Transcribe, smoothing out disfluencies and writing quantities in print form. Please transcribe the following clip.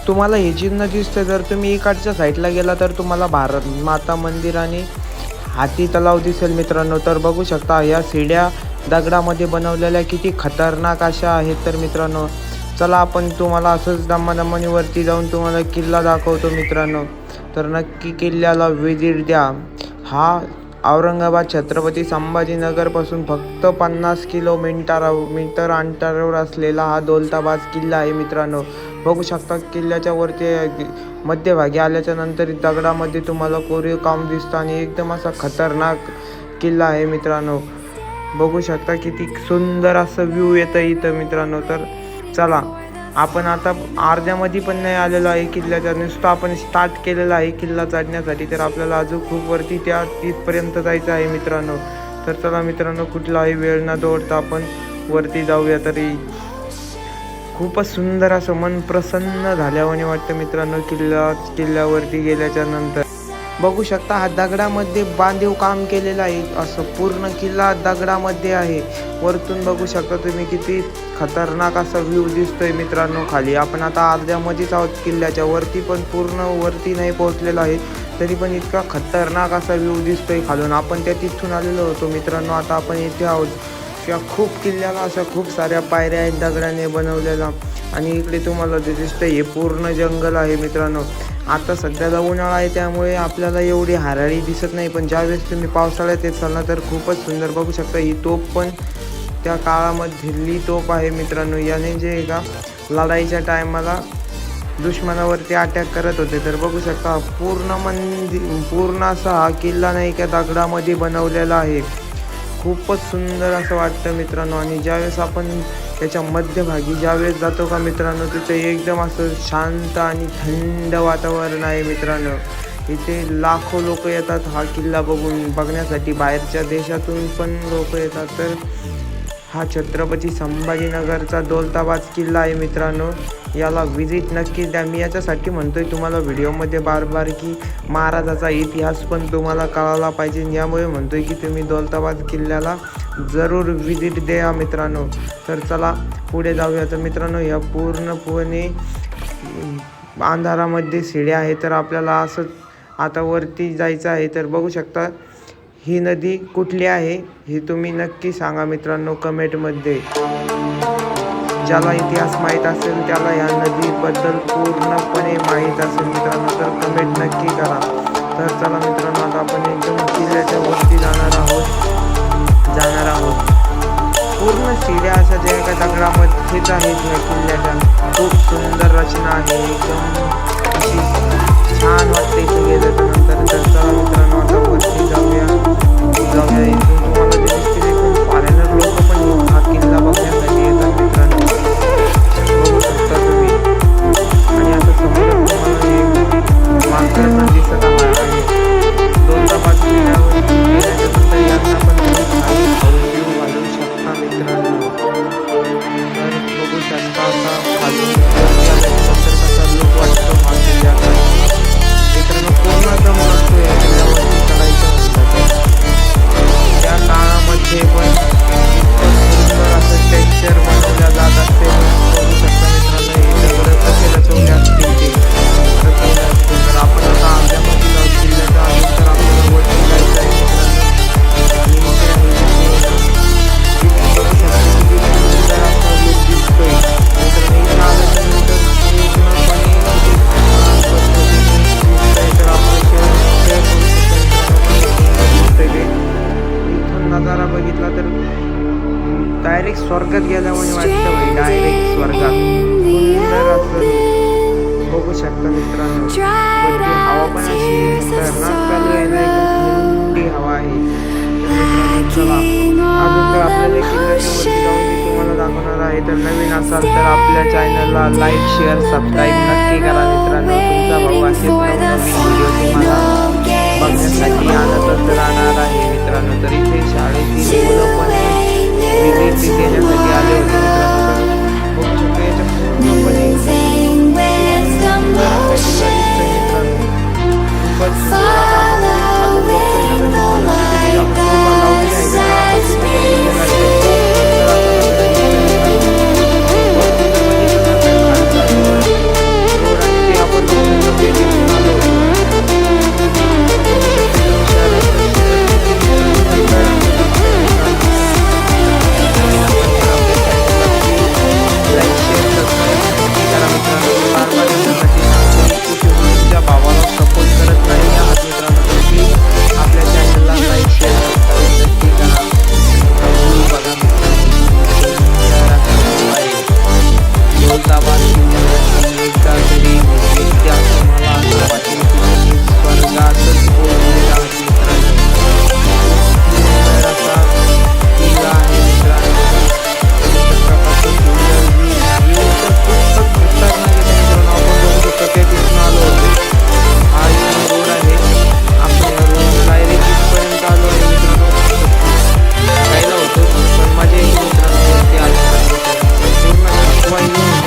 तुम्हाला हे चिन्ह दिसतं. जर तुम्ही इकडच्या साईडला गेला तर तुम्हाला भारत माता मंदिर आणि हाती तलाव दिसेल मित्रांनो. तर बघू शकता या शिड्या दगडामध्ये बनवलेल्या किती खतरनाक अशा आहेत. तर मित्रांनो चला आपण तुम्हाला असंच दमादमाने वरती जाऊन तुम्हाला किल्ला दाखवतो मित्रांनो. तर नक्की किल्ल्याला व्हिजिट द्या. हा औरंगाबाद छत्रपती संभाजीनगरपासून फक्त 50 किलोमीटर अंतरावर असलेला हा दौलताबाद किल्ला आहे मित्रांनो. बघू शकता किल्ल्याच्या वरती मध्यभागी आल्याच्या नंतर दगडामध्ये तुम्हाला कोरीव काम दिसतं आणि एकदम असा खतरनाक किल्ला आहे मित्रांनो. बघू शकता किती सुंदर असं व्ह्यू येतं इथं मित्रांनो. तर चला आपण आता अर्ध्यामध्ये पण नाही आलेलो आहे किल्ल्याच्या. नुसतं आपण स्टार्ट केलेला आहे किल्ला चढण्यासाठी. तर आपल्याला अजून खूप वरती तिथपर्यंत जायचं आहे मित्रांनो. तर चला मित्रांनो कुठलाही वेळ न दौडता आपण वरती जाऊया. तरी खूपच सुंदर असं मन प्रसन्न झाल्यावाने वाटतं मित्रांनो किल्ल्यावरती गेल्याच्या नंतर. बघू शकता हा दगडामध्ये बांधीव काम केलेलं आहे. असं पूर्ण किल्ला दगडामध्ये आहे. वरतून बघू शकता तुम्ही किती खतरनाक असा व्ह्यू दिसतोय मित्रांनो. खाली आपण आता अर्ध्यामध्येच आहोत किल्ल्याच्या वरती, पण पूर्ण वरती नाही पोहोचलेलो आहे. तरी पण इतका खतरनाक असा व्ह्यू दिसतोय खालून. आपण त्या तिथून आलेलो होतो मित्रांनो. आता आपण इथे आहोत. किंवा खूप किल्ल्याला अशा खूप साऱ्या पायऱ्या आहेत दगडाने बनवलेल्या. आणि इकडे तुम्हाला जे दिसतंय हे पूर्ण जंगल आहे मित्रांनो. आता सध्याला उन्हाळा आहे त्यामुळे आपल्याला एवढी हराळी दिसत नाही, पण ज्यावेळेस तुम्ही पावसाळ्यात येत ना तर खूपच सुंदर. बघू शकता ही तोफ पण त्या काळामधली तोफ आहे मित्रांनो. याने जे का लढाईच्या टायमाला दुश्मनावरती अटॅक करत होते. तर बघू शकता पूर्ण असा हा किल्ला नाही का दगडामध्ये बनवलेला आहे. खूपच सुंदर असं वाटतं मित्रांनो. आणि ज्यावेळेस आपण त्याच्या मध्यभागी ज्यावेळेस जातो का मित्रांनो तिथे एकदम असं शांत आणि थंड वातावरण आहे मित्रांनो. इथे लाखो लोक येतात हा किल्ला बघण्यासाठी. बाहेरच्या देशातून पण लोक येतात. तर हा छत्रपती संभाजीनगरचा दौलताबाद किल्ला आहे मित्रांनो. याला व्हिजिट नक्की द्या. मी याच्यासाठी म्हणतोय तुम्हाला व्हिडिओमध्ये बार की महाराजाचा इतिहास पण तुम्हाला कळायला पाहिजे. यामुळे म्हणतोय की तुम्ही दौलताबाद किल्ल्याला जरूर व्हिजिट द्या मित्रांनो. तर चला पुढे जाऊया. तर मित्रांनो या पूर्णपणे अंधारामध्ये शिड्या आहे. तर आपल्याला असं आता वरती जायचं आहे. तर बघू शकता ही नदी कुठली आहे हे तुम्ही नक्की सांगा मित्रांनो कमेंटमध्ये. ज्याला इतिहास माहीत असेल त्याला या नदीबद्दल पूर्णपणे माहीत असेल मित्रांनो. तर कमेंट नक्की करा. तर चला मित्रांनो आता आपण एकदम किल्ल्याच्या वरती जाणार आहोत. पूर्ण शिड्या अशा ज्या एका दगडामध्येच आहेत या किल्ल्याच्या. खूप सुंदर रचना आहे. एकदम अशी छान वाटते इथे गेल्याच्या नंतर. तर चला मित्रांनो आता वरती जाऊया. इथून तुम्हाला जे दिसतील एकूण फॉरेनर लोक पण हा किल्ला बघण्यासाठी येतात मित्रांनो. बघू शकता तुम्ही. आणि आता समोर तुम्हाला एक मांजर पण दिसत आहे. दौलताबाद किल्ल्यावर गेल्याच्या नंतर यांना पण तुम्ही खाली व्ह्यू घालू शकता मित्रांनो. तर बघू शकता आता खाली आल्याच्यानंतर कसा लुक वाटतो हा किल्ल्याचा मित्रांनो. पूर्ण दम लागतो या किल्ल्यावरती चढायचं म्हणतात. त्या काळामध्ये पण सुंदर असं टेक्स्चर बनवल्या जात असते. बघू शकता मित्रांनो हे दगड कसे रचवले असतील तर आपण आता अर्ध्यामध्ये जाऊ किल्ल्याच्या आधी. तर आपल्याला वरती जायचं आहे मित्रांनो. आणि इथे बघू शकता किती सुंदर असा लुक दिसतोय मित्रांनो. इथं आल्याच्यानंतर पूर्णपणे दिसतंय. तर आपण शेअर करू शकतो इथून नजारा बघितला तर डायरेक्ट स्वर्गात गेल्यामुळे वाटतं भाई. डायरेक्ट स्वर्गात सुंदर असं बघू शकता मित्रांनो. वरती हवा पण अशी खतरनाक चालू आहे ना. एकदम थंडी हवा आहे. चला अजून तर आपल्याला किल्ल्याच्या वरती जाऊन मी तुम्हाला दाखवणार आहे. तर नवीन असाल तर आपल्या चॅनलला लाईक शेअर सबस्क्राईब नक्की करा मित्रांनो. तुमचा भाऊ असेच नवनवीन व्हिडिओ तुम्हाला बघण्यासाठी आणतच राहणार आहे मित्रांनो. तर इथे शाळेतील मुलं पण व्हिजिट देण्यासाठी आले होते मित्रांनो. तर बघू शकतो याच्या पूर्णपणे जय हिंद.